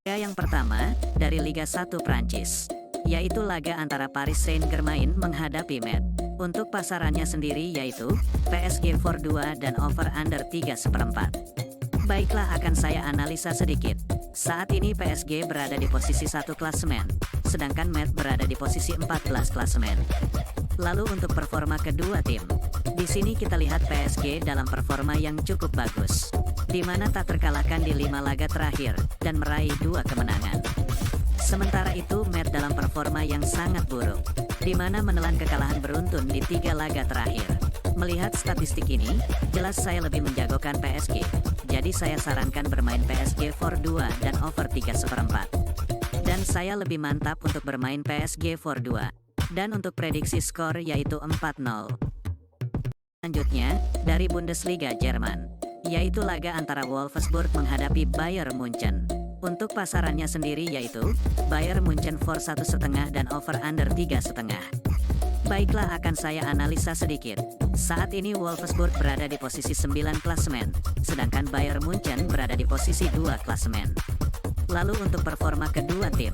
Laga yang pertama, dari Liga 1 Prancis, yaitu laga antara Paris Saint-Germain menghadapi Metz. Untuk pasarannya sendiri yaitu PSG for 2 dan over under 3/4. Baiklah, akan saya analisa sedikit. Saat ini PSG berada di posisi 1 klasemen, sedangkan Metz berada di posisi 14 klasemen. Lalu untuk performa kedua tim, di sini kita lihat PSG dalam performa yang cukup bagus, di mana tak terkalahkan di 5 laga terakhir dan meraih 2 kemenangan. Sementara itu Metz dalam performa yang sangat buruk, di mana menelan kekalahan beruntun di 3 laga terakhir. Melihat statistik ini, jelas saya lebih menjagokan PSG. Jadi saya sarankan bermain PSG for 2 dan over 3/4. Dan saya lebih mantap untuk bermain PSG for 2. Dan untuk prediksi skor yaitu 4-0. Selanjutnya, dari Bundesliga Jerman, yaitu laga antara Wolfsburg menghadapi Bayern Munchen. Untuk pasarannya sendiri yaitu Bayern Munchen for 1,5 dan over under 3,5. Baiklah, akan saya analisa sedikit. Saat ini Wolfsburg berada di posisi 9 klasemen, sedangkan Bayern Munchen berada di posisi 2 klasemen. Lalu untuk performa kedua tim,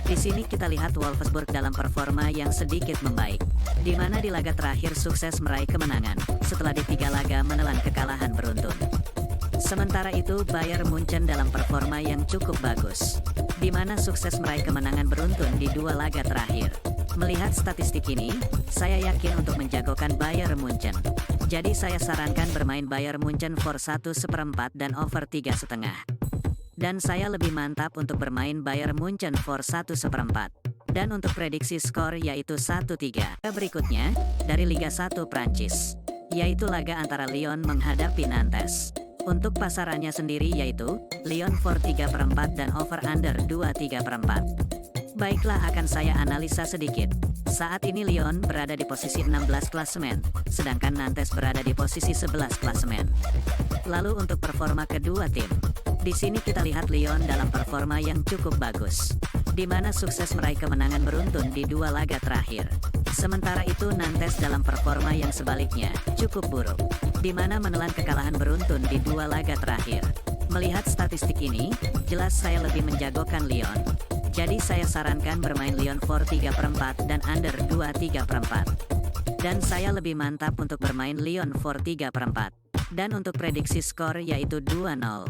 di sini kita lihat Wolfsburg dalam performa yang sedikit membaik, di mana di laga terakhir sukses meraih kemenangan, setelah di 3 laga menelan kekalahan beruntun. Sementara itu Bayern Munchen dalam performa yang cukup bagus, di mana sukses meraih kemenangan beruntun di 2 laga terakhir. Melihat statistik ini, saya yakin untuk menjagokan Bayern Munchen. Jadi saya sarankan bermain Bayern Munchen for 1/4 dan over 3,5. Dan saya lebih mantap untuk bermain Bayern Munchen for 1/4. Dan untuk prediksi skor yaitu 1-3. Berikutnya, dari Liga 1 Prancis, yaitu laga antara Lyon menghadapi Nantes. Untuk pasarannya sendiri yaitu Lyon for 3/4 dan over under 2,3/4. Baiklah, akan saya analisa sedikit. Saat ini Lyon berada di posisi 16 klasemen, sedangkan Nantes berada di posisi 11 klasemen. Lalu untuk performa kedua tim, di sini kita lihat Lyon dalam performa yang cukup bagus, di mana sukses meraih kemenangan beruntun di 2 laga terakhir. Sementara itu Nantes dalam performa yang sebaliknya, cukup buruk, di mana menelan kekalahan beruntun di 2 laga terakhir. Melihat statistik ini, jelas saya lebih menjagokan Lyon. Jadi saya sarankan bermain Lyon for 3/4 dan under 2,3/4. Dan saya lebih mantap untuk bermain Lyon for 3/4. Dan untuk prediksi skor yaitu 2-0.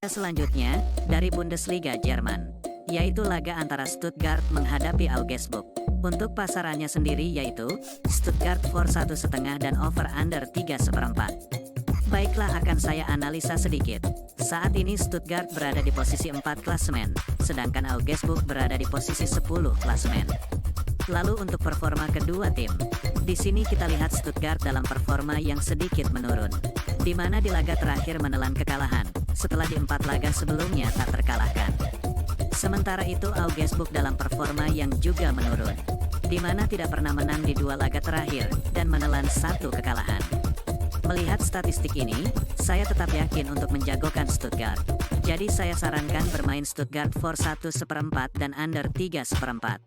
Selanjutnya, dari Bundesliga Jerman, yaitu laga antara Stuttgart menghadapi Augsburg. Untuk pasarannya sendiri yaitu Stuttgart for 1,5 dan over under 3/4. Baiklah, akan saya analisa sedikit. Saat ini Stuttgart berada di posisi 4 klasemen, sedangkan Augsburg berada di posisi 10 klasemen. Lalu untuk performa kedua tim, di sini kita lihat Stuttgart dalam performa yang sedikit menurun, di mana di laga terakhir menelan kekalahan, setelah di 4 laga sebelumnya tak terkalahkan. Sementara itu Augsburg dalam performa yang juga menurun, di mana tidak pernah menang di 2 laga terakhir dan menelan 1 kekalahan. Melihat statistik ini, saya tetap yakin untuk menjagokan Stuttgart. Jadi saya sarankan bermain Stuttgart for 1/4 dan under 3/4.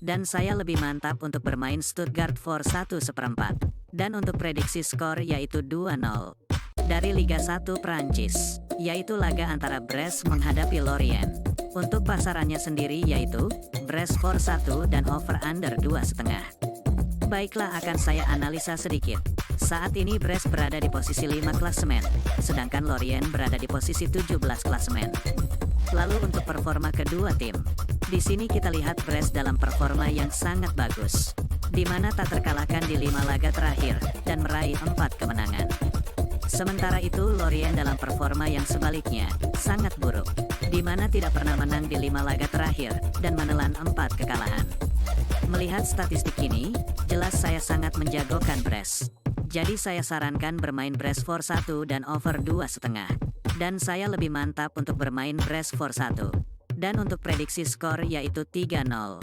Dan saya lebih mantap untuk bermain Stuttgart for 1/4. Dan untuk prediksi skor yaitu 2-0. Dari Liga 1 Prancis, yaitu laga antara Brest menghadapi Lorient. Untuk pasarannya sendiri yaitu Brest for 1 dan over under 2,5. Baiklah, akan saya analisa sedikit. Saat ini Brest berada di posisi 5 klasemen, sedangkan Lorient berada di posisi 17 klasemen. Lalu untuk performa kedua tim, di sini kita lihat Brest dalam performa yang sangat bagus, di mana tak terkalahkan di 5 laga terakhir dan meraih 4 kemenangan. Sementara itu Lorient dalam performa yang sebaliknya, sangat buruk, di mana tidak pernah menang di 5 laga terakhir dan menelan 4 kekalahan. Melihat statistik ini, jelas saya sangat menjagokan Brest. Jadi saya sarankan bermain Brest for 1 dan over 2,5. Dan saya lebih mantap untuk bermain Brest for 1. Dan untuk prediksi skor yaitu 3-0.